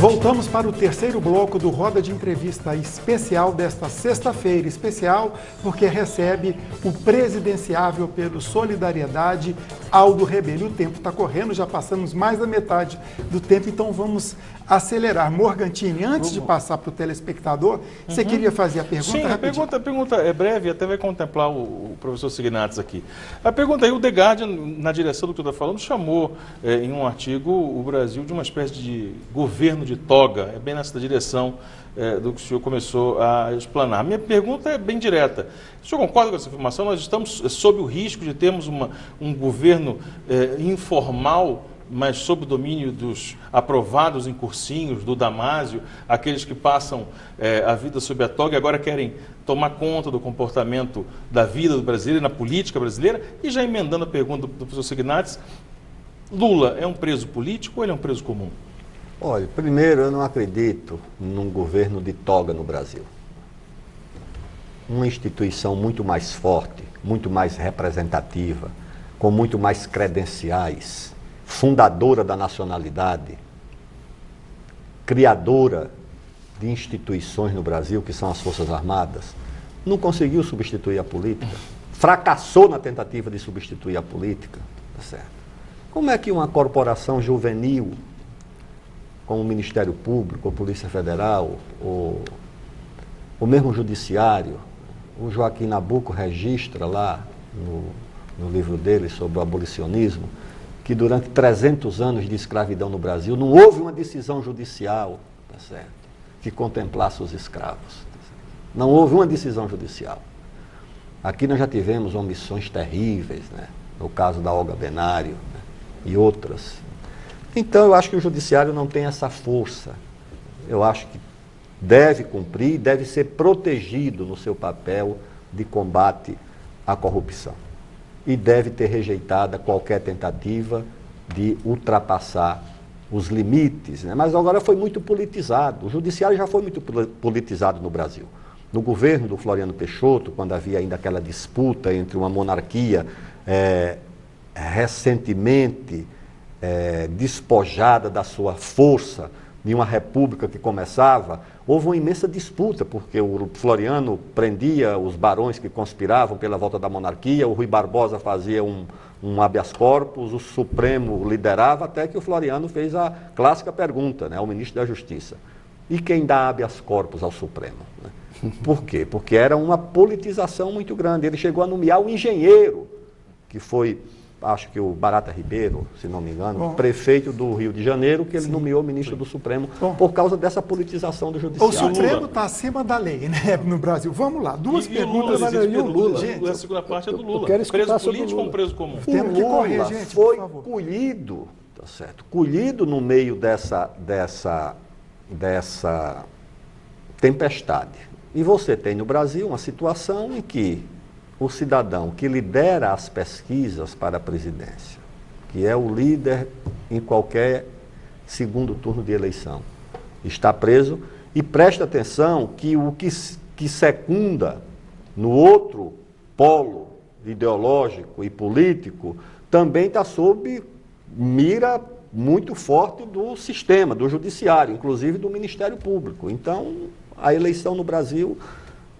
Voltamos para o terceiro bloco do Roda de Entrevista especial desta sexta-feira. Especial porque recebe o presidenciável pelo Solidariedade, Aldo Rebelo. O tempo está correndo, já passamos mais da metade do tempo, então vamos acelerar. Morgantini, antes de passar para o telespectador, você queria fazer a pergunta? Sim, a pergunta é breve, até vai contemplar o professor Signatis aqui. A pergunta aí, o The Guardian, na direção do que tu está falando, chamou em um artigo o Brasil de uma espécie de governo de toga, é bem nessa direção do que o senhor começou a explanar. Minha pergunta é bem direta. O senhor concorda com essa afirmação? Nós estamos sob o risco de termos um governo informal, mas sob o domínio dos aprovados em cursinhos, do Damásio, aqueles que passam a vida sob a toga e agora querem tomar conta do comportamento da vida do brasileiro e na política brasileira? E já emendando a pergunta do professor Signatis, Lula é um preso político ou ele é um preso comum? Olha, primeiro, eu não acredito num governo de toga no Brasil. Uma instituição muito mais forte, muito mais representativa, com muito mais credenciais, fundadora da nacionalidade, criadora de instituições no Brasil, que são as Forças Armadas, não conseguiu substituir a política, fracassou na tentativa de substituir a política, tá certo? Como é que uma corporação juvenil, como o Ministério Público, a Polícia Federal, o mesmo o Judiciário, o Joaquim Nabuco registra lá no livro dele sobre o abolicionismo, que durante 300 anos de escravidão no Brasil não houve uma decisão judicial, tá certo, que contemplasse os escravos. Tá certo? Não houve uma decisão judicial. Aqui nós já tivemos omissões terríveis, né? No caso da Olga Benário, né? E outras. Então eu acho que o judiciário não tem essa força. Eu acho que deve cumprir, deve ser protegido no seu papel de combate à corrupção. E deve ter rejeitada qualquer tentativa de ultrapassar os limites, né? Mas agora foi muito politizado. O judiciário já foi muito politizado no Brasil. No governo do Floriano Peixoto, quando havia ainda aquela disputa entre uma monarquia recentemente despojada da sua força, de uma república que começava, houve uma imensa disputa, porque o Floriano prendia os barões que conspiravam pela volta da monarquia, o Rui Barbosa fazia um habeas corpus, o Supremo liderava, até que o Floriano fez a clássica pergunta, né, ao ministro da Justiça: e quem dá habeas corpus ao Supremo? Né? Por quê? Porque era uma politização muito grande. Ele chegou a nomear o engenheiro, que foi, acho que o Barata Ribeiro, se não me engano, prefeito do Rio de Janeiro, que ele nomeou ministro do Supremo por causa dessa politização do judiciário. O Supremo está acima da lei, né, no Brasil. Vamos lá, duas perguntas. E o Lula, gente, a segunda parte é do Lula. Preso político ou preso comum? Temos que correr, gente, foi colhido, tá certo? Colhido no meio dessa tempestade. E você tem no Brasil uma situação em que o cidadão que lidera as pesquisas para a presidência, que é o líder em qualquer segundo turno de eleição, está preso, e presta atenção que o que secunda no outro polo ideológico e político também está sob mira muito forte do sistema, do judiciário, inclusive do Ministério Público. Então, a eleição no Brasil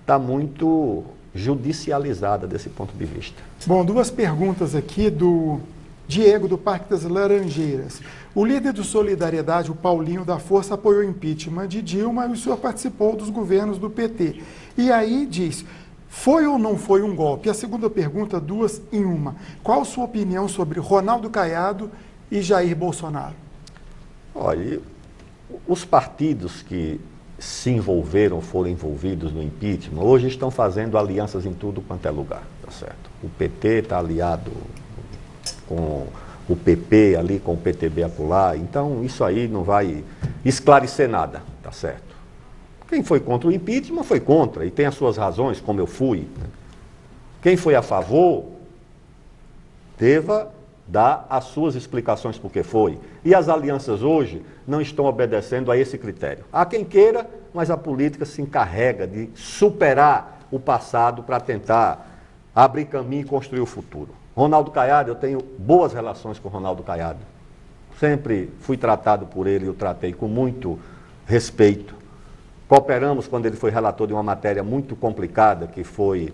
está muito judicializada desse ponto de vista. Bom, duas perguntas aqui do Diego, do Parque das Laranjeiras. O líder do Solidariedade, o Paulinho da Força, apoiou o impeachment de Dilma e o senhor participou dos governos do PT. E aí diz: foi ou não foi um golpe? A segunda pergunta, duas em uma. Qual a sua opinião sobre Ronaldo Caiado e Jair Bolsonaro? Olha, os partidos que se envolveram, foram envolvidos no impeachment, hoje estão fazendo alianças em tudo quanto é lugar, tá certo? O PT está aliado com o PP ali, com o PTB acolá, então isso aí não vai esclarecer nada, tá certo? Quem foi contra o impeachment foi contra, e tem as suas razões, como eu fui. Quem foi a favor, deva dar as suas explicações por que foi. E as alianças hoje não estão obedecendo a esse critério. Há quem queira, mas a política se encarrega de superar o passado para tentar abrir caminho e construir o futuro. Ronaldo Caiado, eu tenho boas relações com o Ronaldo Caiado. sempre fui tratado por ele, eu tratei com muito respeito. Cooperamos quando ele foi relator de uma matéria muito complicada, que foi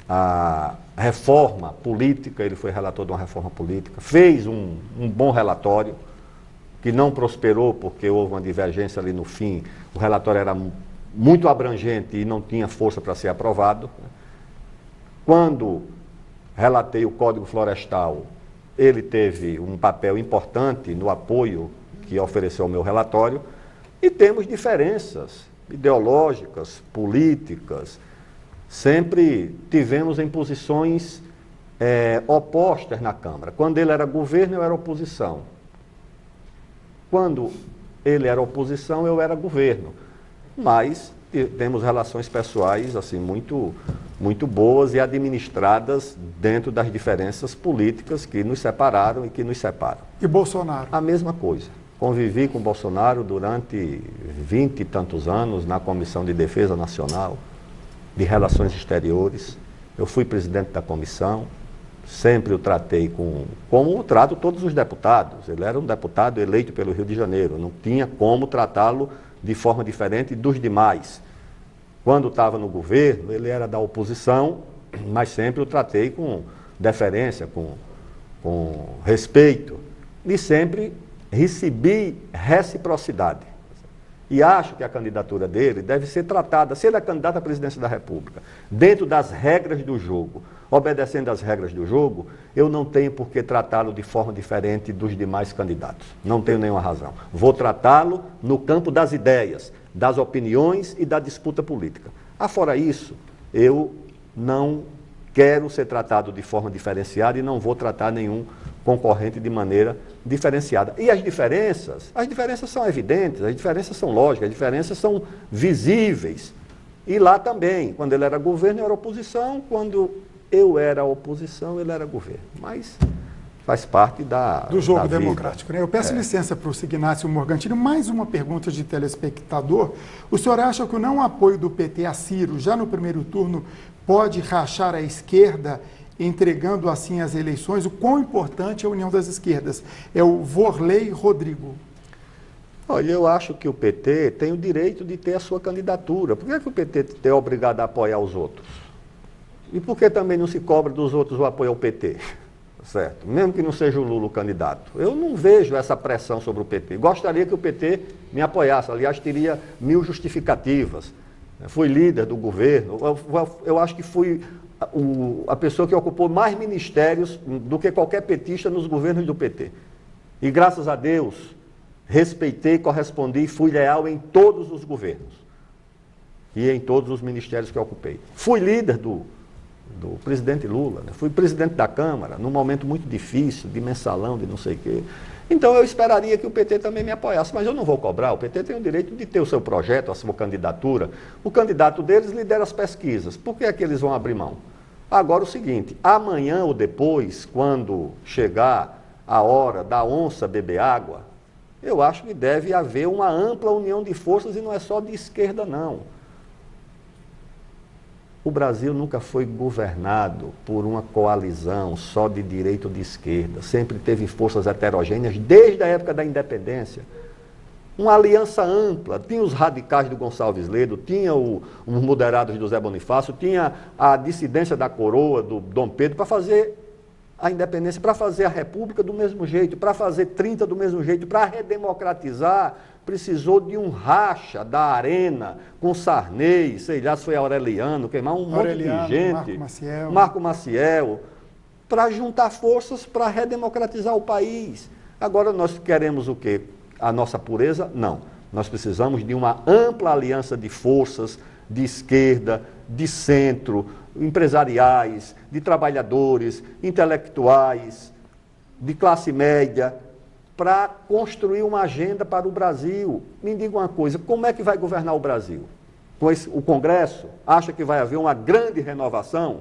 a reforma política, ele foi relator de uma reforma política, fez um bom relatório, que não prosperou porque houve uma divergência ali no fim, o relatório era muito abrangente e não tinha força para ser aprovado. Quando relatei o Código Florestal, ele teve um papel importante no apoio que ofereceu ao meu relatório, e temos diferenças ideológicas, políticas, sempre tivemos em posições opostas na Câmara. Quando ele era governo, eu era oposição. Quando ele era oposição, eu era governo. Mas temos relações pessoais assim muito boas e administradas dentro das diferenças políticas que nos separaram e que nos separam. E Bolsonaro? A mesma coisa. Convivi com Bolsonaro durante 20 e tantos anos na Comissão de Defesa Nacional, de Relações Exteriores. Eu fui presidente da comissão, sempre o tratei como eu trato todos os deputados. Ele era um deputado eleito pelo Rio de Janeiro, não tinha como tratá-lo de forma diferente dos demais. Quando estava no governo, ele era da oposição, mas sempre o tratei com deferência, com respeito, e sempre recebi reciprocidade. E acho que a candidatura dele deve ser tratada, se ele é candidato à presidência da República, dentro das regras do jogo, obedecendo às regras do jogo, eu não tenho por que tratá-lo de forma diferente dos demais candidatos. Não tenho nenhuma razão. Vou tratá-lo no campo das ideias, das opiniões e da disputa política. Afora isso, eu não quero ser tratado de forma diferenciada e não vou tratar nenhum concorrente de maneira diferenciada. E as diferenças são evidentes, as diferenças são lógicas, as diferenças são visíveis. E lá também, quando ele era governo, eu era oposição, quando eu era oposição, ele era governo. Mas faz parte do jogo democrático, né? Eu peço licença para o Signácio Morgantini, mais uma pergunta de telespectador. O senhor acha que o não apoio do PT a Ciro, já no primeiro turno, pode rachar a esquerda, entregando assim as eleições? O quão importante é a união das esquerdas? É o Vorley Rodrigo. Olha, eu acho que o PT tem o direito de ter a sua candidatura. Por que o PT é obrigado a apoiar os outros? E por que também não se cobra dos outros o apoio ao PT? Certo? Mesmo que não seja o Lula o candidato. Eu não vejo essa pressão sobre o PT. Gostaria que o PT me apoiasse. Aliás, teria 1000 justificativas. Fui líder do governo. Eu acho que fui a pessoa que ocupou mais ministérios do que qualquer petista nos governos do PT. E graças a Deus, respeitei, correspondi e fui leal em todos os governos. E em todos os ministérios que eu ocupei. Fui líder do presidente Lula, né? Fui presidente da Câmara, num momento muito difícil, de mensalão, de não sei o quê. Então eu esperaria que o PT também me apoiasse, mas eu não vou cobrar. O PT tem o direito de ter o seu projeto, a sua candidatura. O candidato deles lidera as pesquisas. Por que é que eles vão abrir mão? Agora o seguinte, amanhã ou depois, quando chegar a hora da onça beber água, eu acho que deve haver uma ampla união de forças e não é só de esquerda, não. O Brasil nunca foi governado por uma coalizão só de direita ou de esquerda. Sempre teve forças heterogêneas desde a época da independência. Uma aliança ampla. Tinha os radicais do Gonçalves Ledo, tinha os moderados do Zé Bonifácio, tinha a dissidência da coroa, do Dom Pedro, para fazer a independência, para fazer a república do mesmo jeito, para fazer 30 do mesmo jeito, para redemocratizar. Precisou de um racha da Arena com Sarney, sei lá se foi Aureliano, queimar um monte de gente, Marco Maciel, para juntar forças para redemocratizar o país. Agora nós queremos o quê? A nossa pureza? Não. Nós precisamos de uma ampla aliança de forças de esquerda, de centro, empresariais, de trabalhadores, intelectuais, de classe média, para construir uma agenda para o Brasil. Me diga uma coisa, como é que vai governar o Brasil? Pois o Congresso acha que vai haver uma grande renovação?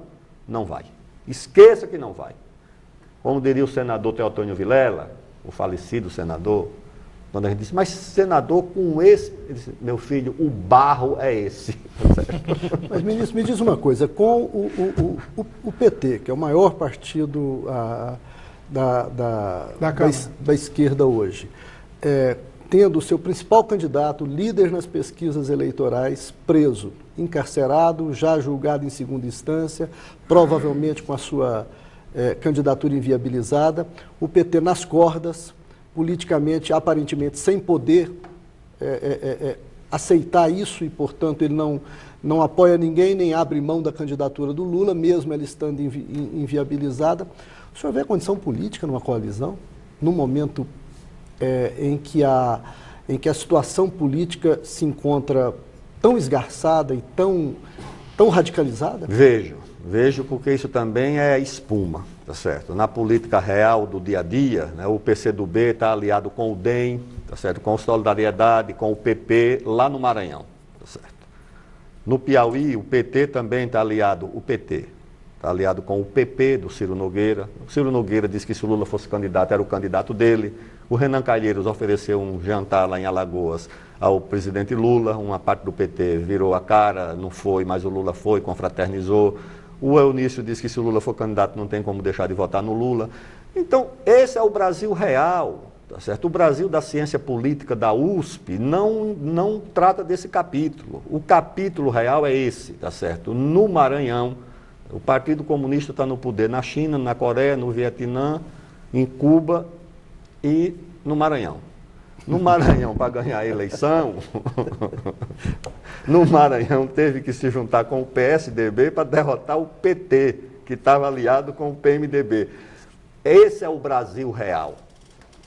Não vai. Esqueça que não vai. Como diria o senador Teotônio Vilela, o falecido senador, quando a gente disse, mas senador com esse... Ele disse, meu filho, o barro é esse. Mas, ministro, me diz uma coisa, com o PT, que é o maior partido da esquerda hoje, tendo o seu principal candidato, líder nas pesquisas eleitorais, preso, encarcerado, já julgado em segunda instância, provavelmente com a sua candidatura inviabilizada, o PT nas cordas, politicamente, aparentemente, sem poder aceitar isso e, portanto, ele não apoia ninguém, nem abre mão da candidatura do Lula, mesmo ela estando inviabilizada. O senhor vê a condição política numa coalizão, num momento em que a situação política se encontra tão esgarçada e tão radicalizada? Vejo porque isso também é espuma, tá certo? Na política real do dia a dia, né, o PCdoB está aliado com o DEM, tá certo? Com Solidariedade, com o PP, lá no Maranhão, tá certo? No Piauí, o PT também está aliado, o PT está aliado com o PP do Ciro Nogueira. O Ciro Nogueira disse que se o Lula fosse candidato, era o candidato dele. O Renan Calheiros ofereceu um jantar lá em Alagoas ao presidente Lula, uma parte do PT virou a cara, não foi, mas o Lula foi, confraternizou. O Eunício disse que se o Lula for candidato não tem como deixar de votar no Lula. Então, esse é o Brasil real, tá certo? O Brasil da ciência política da USP não trata desse capítulo. O capítulo real é esse, tá certo? No Maranhão, o Partido Comunista está no poder na China, na Coreia, no Vietnã, em Cuba e no Maranhão. No Maranhão, para ganhar a eleição, no Maranhão teve que se juntar com o PSDB para derrotar o PT, que estava aliado com o PMDB. Esse é o Brasil real.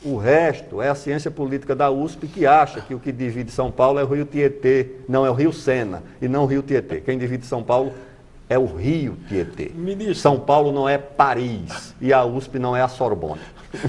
O resto é a ciência política da USP, que acha que o que divide São Paulo é o Rio Tietê, não é o Rio Sena, e não o Rio Tietê. Quem divide São Paulo é o Rio Tietê. Ministro. São Paulo não é Paris e a USP não é a Sorbonne.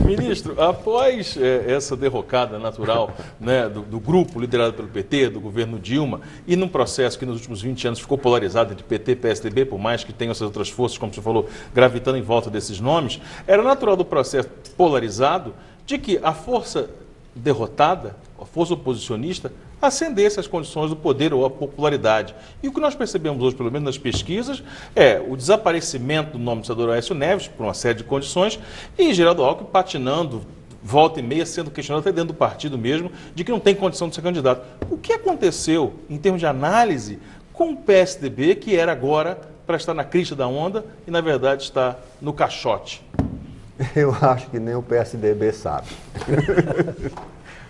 Ministro, após essa derrocada natural, né, do grupo liderado pelo PT, do governo Dilma, e num processo que nos últimos 20 anos ficou polarizado entre PT e PSDB, por mais que tenham essas outras forças, como você falou, gravitando em volta desses nomes, era natural do processo polarizado de que a força derrotada, a força oposicionista, ascendesse às condições do poder ou à popularidade. E o que nós percebemos hoje, pelo menos nas pesquisas, é o desaparecimento do nome do senador Aécio Neves, por uma série de condições, e Geraldo Alckmin patinando, volta e meia, sendo questionado até dentro do partido mesmo, de que não tem condição de ser candidato. O que aconteceu, em termos de análise, com o PSDB, que era agora para estar na crista da onda e, na verdade, está no caixote? Eu acho que nem o PSDB sabe.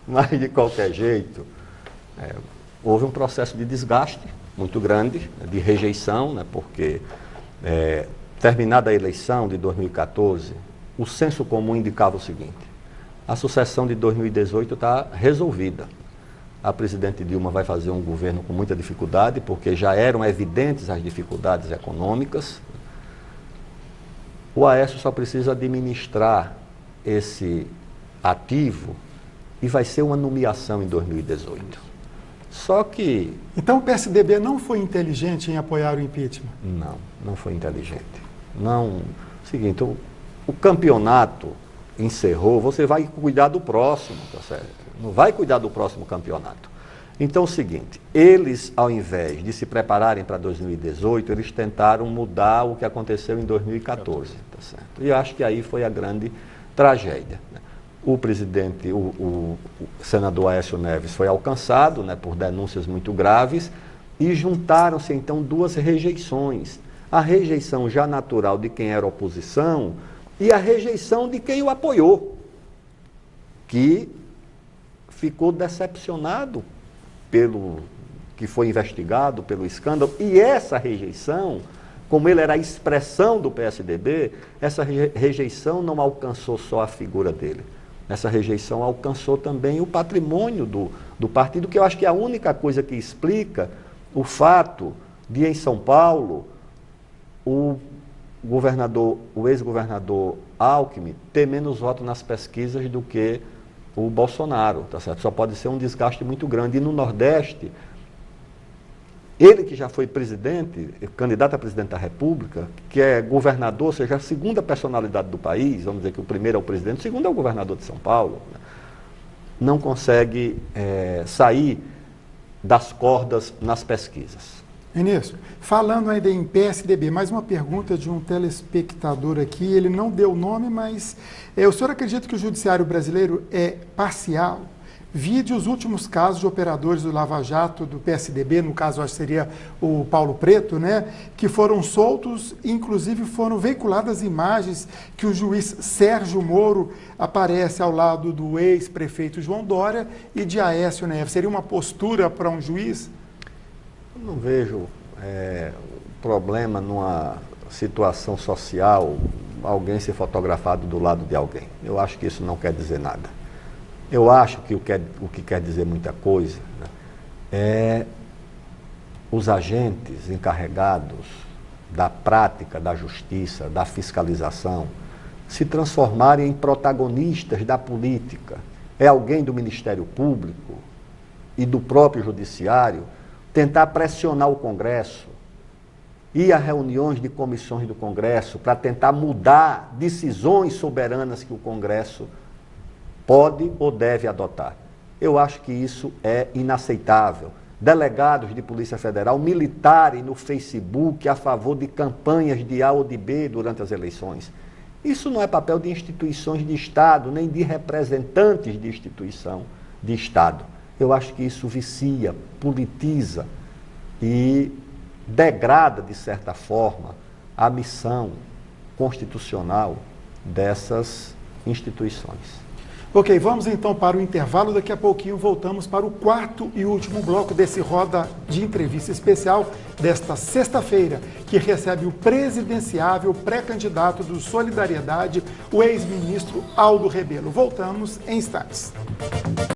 Mas, de qualquer jeito, houve um processo de desgaste muito grande, de rejeição, né, porque, terminada a eleição de 2014, o senso comum indicava o seguinte: a sucessão de 2018 está resolvida. A presidente Dilma vai fazer um governo com muita dificuldade, porque já eram evidentes as dificuldades econômicas. O Aécio só precisa administrar esse ativo e vai ser uma nomeação em 2018. Só que... Então o PSDB não foi inteligente em apoiar o impeachment? Não foi inteligente. Seguinte, o campeonato encerrou, você vai cuidar do próximo, tá certo? Não vai cuidar do próximo campeonato. Então é o seguinte, eles, ao invés de se prepararem para 2018, eles tentaram mudar o que aconteceu em 2014, tá certo? E acho que aí foi a grande tragédia, né? O presidente, o senador Aécio Neves foi alcançado, né, por denúncias muito graves, e juntaram-se então duas rejeições. A rejeição já natural de quem era oposição e a rejeição de quem o apoiou, que ficou decepcionado pelo que foi investigado, pelo escândalo. E essa rejeição, como ele era a expressão do PSDB, essa rejeição não alcançou só a figura dele. Essa rejeição alcançou também o patrimônio do partido, que eu acho que é a única coisa que explica o fato de, em São Paulo, o ex-governador Alckmin ter menos votos nas pesquisas do que o Bolsonaro, tá certo? Só pode ser um desgaste muito grande. E no Nordeste, ele que já foi presidente, candidato a presidente da República, que é governador, ou seja, a segunda personalidade do país, vamos dizer que o primeiro é o presidente, o segundo é o governador de São Paulo, né? Não consegue sair das cordas nas pesquisas. Ministro, falando ainda em PSDB, mais uma pergunta de um telespectador aqui, ele não deu o nome, mas o senhor acredita que o judiciário brasileiro é parcial? Vide os últimos casos de operadores do Lava Jato, do PSDB, no caso acho que seria o Paulo Preto, né, que foram soltos, inclusive foram veiculadas imagens que o juiz Sérgio Moro aparece ao lado do ex-prefeito João Dória e de Aécio Neves. Seria uma postura para um juiz? Eu não vejo problema numa situação social, alguém ser fotografado do lado de alguém. Eu acho que isso não quer dizer nada. Eu acho que o que quer dizer muita coisa, né, é os agentes encarregados da prática da justiça, da fiscalização, se transformarem em protagonistas da política. É alguém do Ministério Público e do próprio Judiciário tentar pressionar o Congresso, ir a reuniões de comissões do Congresso para tentar mudar decisões soberanas que o Congresso pode ou deve adotar. Eu acho que isso é inaceitável. Delegados de Polícia Federal militarem no Facebook a favor de campanhas de A ou de B durante as eleições. Isso não é papel de instituições de Estado, nem de representantes de instituição de Estado. Eu acho que isso vicia, politiza e degrada, de certa forma, a missão constitucional dessas instituições. Ok, vamos então para o intervalo. Daqui a pouquinho voltamos para o quarto e último bloco desse Roda de Entrevista Especial desta sexta-feira, que recebe o presidenciável pré-candidato do Solidariedade, o ex-ministro Aldo Rebelo. Voltamos em instantes.